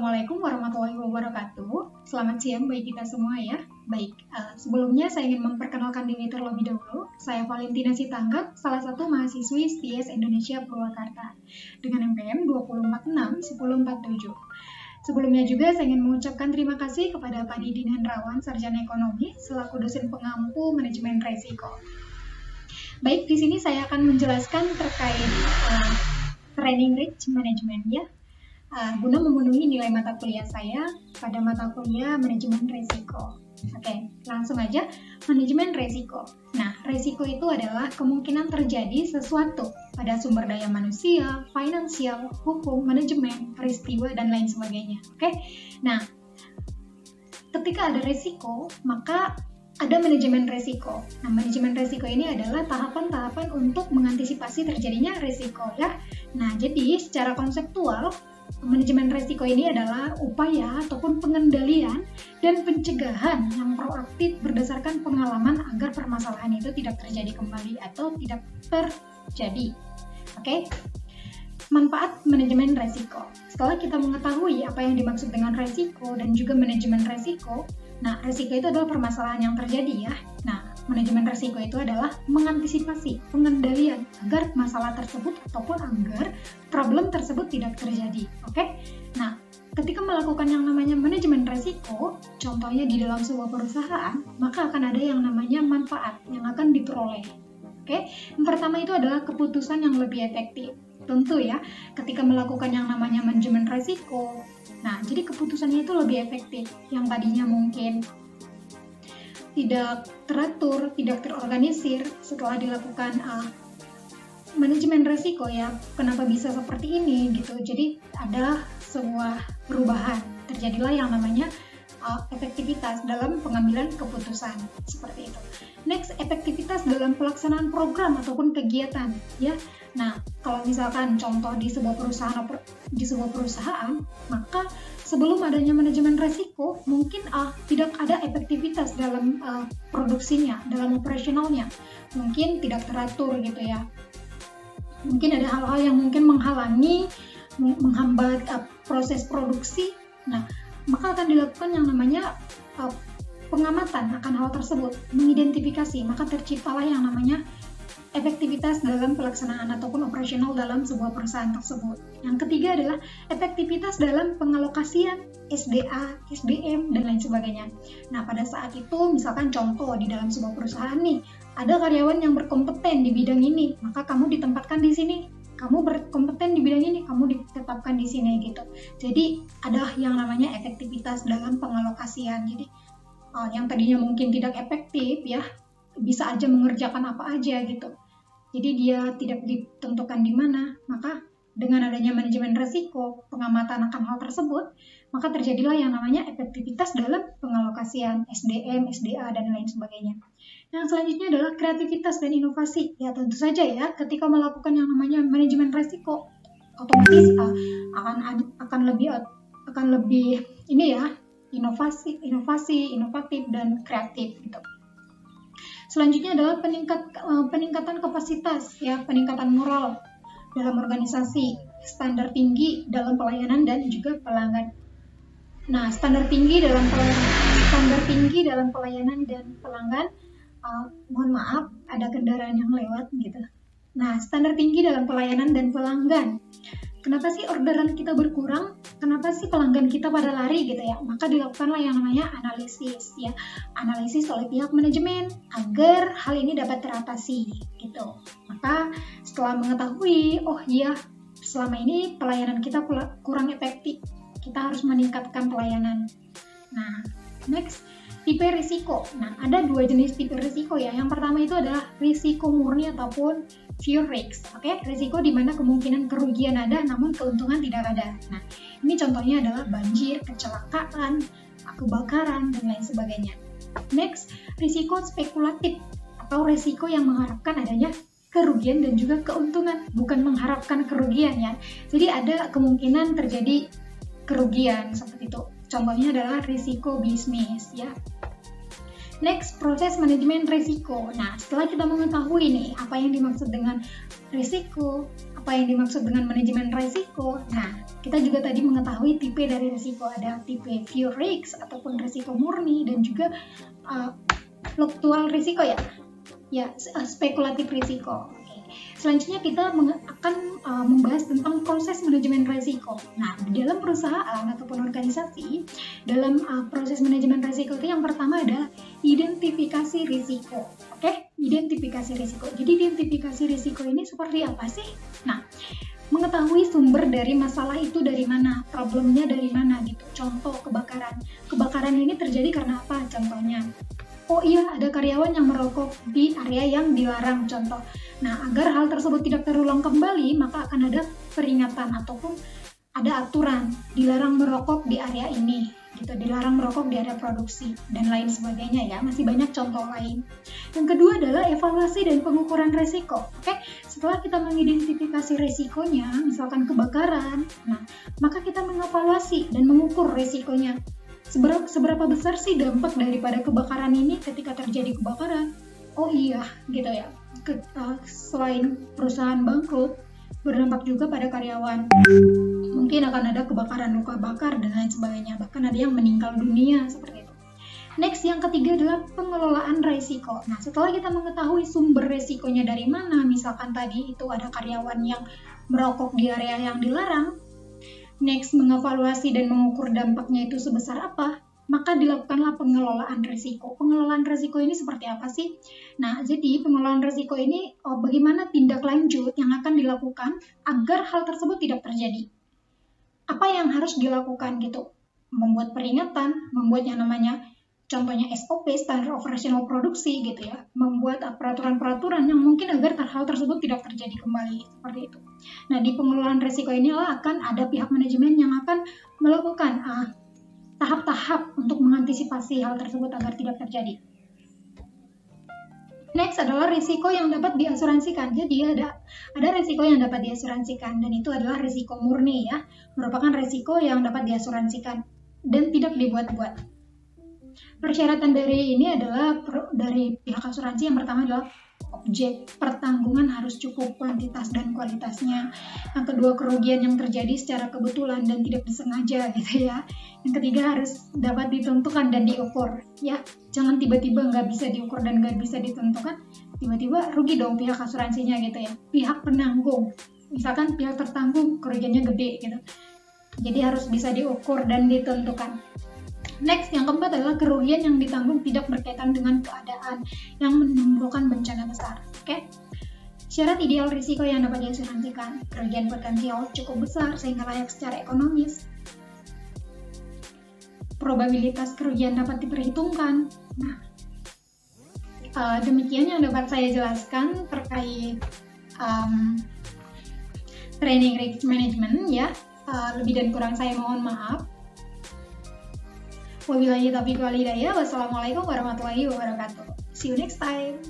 Assalamualaikum warahmatullahi wabarakatuh. Selamat siang bagi kita semua ya. Baik, sebelumnya saya ingin memperkenalkan diri terlebih dahulu. Saya Valentina Sitanggap, salah satu mahasiswi STIES Indonesia Purwakarta dengan NPM 2461047. Sebelumnya juga saya ingin mengucapkan terima kasih kepada Pak Didin Hendrawan, Sarjana Ekonomi, selaku dosen pengampu manajemen resiko. Baik, di sini saya akan menjelaskan terkait training risk management ya. Guna memenuhi nilai mata kuliah saya pada mata kuliah manajemen resiko. Oke, langsung aja manajemen resiko. Nah, resiko itu adalah kemungkinan terjadi sesuatu pada sumber daya manusia, finansial, hukum, manajemen, peristiwa, dan lain sebagainya. Oke, nah ketika ada resiko, maka ada manajemen resiko. Nah, manajemen resiko ini adalah tahapan-tahapan untuk mengantisipasi terjadinya resiko ya. Nah, jadi secara konseptual manajemen resiko ini adalah upaya ataupun pengendalian dan pencegahan yang proaktif berdasarkan pengalaman agar permasalahan itu tidak terjadi kembali atau tidak terjadi. Oke? Manfaat manajemen resiko. Setelah kita mengetahui apa yang dimaksud dengan resiko dan juga manajemen resiko, nah resiko itu adalah permasalahan yang terjadi ya. Nah, manajemen resiko itu adalah mengantisipasi, pengendalian agar masalah tersebut ataupun agar problem tersebut tidak terjadi. Oke? Nah, ketika melakukan yang namanya manajemen resiko, contohnya di dalam sebuah perusahaan, maka akan ada yang namanya manfaat yang akan diperoleh. Oke? Yang pertama itu adalah keputusan yang lebih efektif. Tentu ya, ketika melakukan yang namanya manajemen resiko, nah jadi keputusannya itu lebih efektif. Yang tadinya mungkin tidak teratur, tidak terorganisir, setelah dilakukan manajemen resiko ya, kenapa bisa seperti ini gitu. Jadi ada sebuah perubahan, terjadilah yang namanya efektivitas dalam pengambilan keputusan seperti itu. Next, efektivitas dalam pelaksanaan program ataupun kegiatan ya. Nah, kalau misalkan contoh di sebuah perusahaan, maka sebelum adanya manajemen resiko, mungkin tidak ada efektivitas dalam produksinya, dalam operasionalnya. Mungkin tidak teratur gitu ya. Mungkin ada hal-hal yang mungkin menghalangi, menghambat proses produksi. Nah, maka akan dilakukan yang namanya pengamatan akan hal tersebut, mengidentifikasi, maka terciptalah yang namanya efektivitas dalam pelaksanaan ataupun operasional dalam sebuah perusahaan tersebut. Yang ketiga adalah efektivitas dalam pengalokasian SDA, SDM, dan lain sebagainya. Nah, pada saat itu, misalkan contoh di dalam sebuah perusahaan nih, ada karyawan yang berkompeten di bidang ini, maka kamu ditempatkan di sini. Kamu berkompeten di bidang ini, kamu ditetapkan di sini gitu. Jadi, ada yang namanya efektivitas dalam pengalokasian. Jadi, yang tadinya mungkin tidak efektif ya, bisa aja mengerjakan apa aja gitu. Jadi dia tidak ditentukan di mana, maka dengan adanya manajemen resiko, pengamatan akan hal tersebut, maka terjadilah yang namanya efektivitas dalam pengalokasian SDM, SDA, dan lain sebagainya. Yang selanjutnya adalah kreativitas dan inovasi. Ya tentu saja ya, ketika melakukan yang namanya manajemen resiko, otomatis akan lebih ini ya, inovatif dan kreatif gitu. Selanjutnya adalah peningkatan kapasitas ya, peningkatan moral dalam organisasi, standar tinggi dalam pelayanan dan juga pelanggan. Nah, standar tinggi dalam pelayanan dan pelanggan, mohon maaf ada kendaraan yang lewat gitu. Nah, standar tinggi dalam pelayanan dan pelanggan. Kenapa sih orderan kita berkurang? Kenapa sih pelanggan kita pada lari gitu ya? Maka dilakukanlah yang namanya analisis ya. Analisis oleh pihak manajemen agar hal ini dapat teratasi gitu. Maka setelah mengetahui, oh iya, selama ini pelayanan kita kurang efektif. Kita harus meningkatkan pelayanan. Nah, next, tipe risiko. Nah, ada dua jenis tipe risiko ya. Yang pertama itu adalah risiko murni ataupun pure risk. Oke, risiko di mana kemungkinan kerugian ada namun keuntungan tidak ada. Nah, ini contohnya adalah banjir, kecelakaan, kebakaran, dan lain sebagainya. Next, risiko spekulatif atau risiko yang mengharapkan adanya kerugian dan juga keuntungan, bukan mengharapkan kerugian ya. Jadi ada kemungkinan terjadi kerugian seperti itu. Contohnya adalah risiko bisnis ya. Next, proses manajemen risiko. Nah, setelah kita mengetahui nih apa yang dimaksud dengan risiko, apa Apa yang dimaksud dengan manajemen risiko? Nah, kita juga tadi mengetahui tipe dari risiko. Ada tipe pure risk ataupun risiko murni, dan juga fluktual risiko ya. Ya, spekulatif risiko. Selanjutnya kita akan membahas tentang proses manajemen risiko. Nah, di dalam perusahaan ataupun organisasi, dalam proses manajemen risiko itu yang pertama adalah identifikasi risiko. Oke, identifikasi risiko. Jadi identifikasi risiko ini seperti apa sih? Nah, mengetahui sumber dari masalah itu dari mana, problemnya dari mana gitu. Contoh kebakaran. Kebakaran ini terjadi karena apa? Contohnya, oh iya, ada karyawan yang merokok di area yang dilarang, contoh. Nah, agar hal tersebut tidak terulang kembali, maka akan ada peringatan ataupun ada aturan dilarang merokok di area ini, gitu, dilarang merokok di area produksi dan lain sebagainya ya. Masih banyak contoh lain. Yang kedua adalah evaluasi dan pengukuran risiko. Oke, setelah kita mengidentifikasi risikonya, misalkan kebakaran, nah, maka kita mengevaluasi dan mengukur risikonya. Seberapa besar sih dampak daripada kebakaran ini ketika terjadi kebakaran? Oh iya, gitu ya. Selain perusahaan bangkrut, berdampak juga pada karyawan. Mungkin akan ada kebakaran, luka bakar, dan lain sebagainya. Bahkan ada yang meninggal dunia, seperti itu. Next, yang ketiga adalah pengelolaan risiko. Nah, setelah kita mengetahui sumber risikonya dari mana, misalkan tadi itu ada karyawan yang merokok di area yang dilarang, next, mengevaluasi dan mengukur dampaknya itu sebesar apa, maka dilakukanlah pengelolaan risiko. Pengelolaan risiko ini seperti apa sih? Nah, jadi pengelolaan risiko ini bagaimana tindak lanjut yang akan dilakukan agar hal tersebut tidak terjadi. Apa yang harus dilakukan gitu? Membuat peringatan, membuat yang namanya contohnya SOP, Standard Operational Produksi gitu ya. Membuat peraturan-peraturan yang mungkin agar hal tersebut tidak terjadi kembali, seperti itu. Nah, di pengelolaan risiko inilah akan ada pihak manajemen yang akan melakukan tahap-tahap untuk mengantisipasi hal tersebut agar tidak terjadi. Next adalah risiko yang dapat diasuransikan. Jadi ada risiko yang dapat diasuransikan, dan itu adalah risiko murni ya, merupakan risiko yang dapat diasuransikan dan tidak dibuat-buat. Persyaratan dari ini adalah dari pihak asuransi yang pertama adalah objek pertanggungan harus cukup kuantitas dan kualitasnya. Yang kedua, kerugian yang terjadi secara kebetulan dan tidak disengaja gitu ya. Yang ketiga, harus dapat ditentukan dan diukur ya. Jangan tiba-tiba nggak bisa diukur dan nggak bisa ditentukan, tiba-tiba rugi dong pihak asuransinya gitu ya. Pihak penanggung, misalkan pihak tertanggung kerugiannya gede gitu. Jadi harus bisa diukur dan ditentukan. Next, yang keempat adalah kerugian yang ditanggung tidak berkaitan dengan keadaan yang menimbulkan bencana besar. Oke? Syarat ideal risiko yang dapat diasuransikan, kerugian potensial cukup besar sehingga layak secara ekonomis. Probabilitas kerugian dapat diperhitungkan. Nah, demikian yang dapat saya jelaskan terkait training risk management ya. Lebih dan kurang saya mohon maaf. Wabillahi taufiq wal hidayah. Wassalamualaikum warahmatullahi wabarakatuh. See you next time.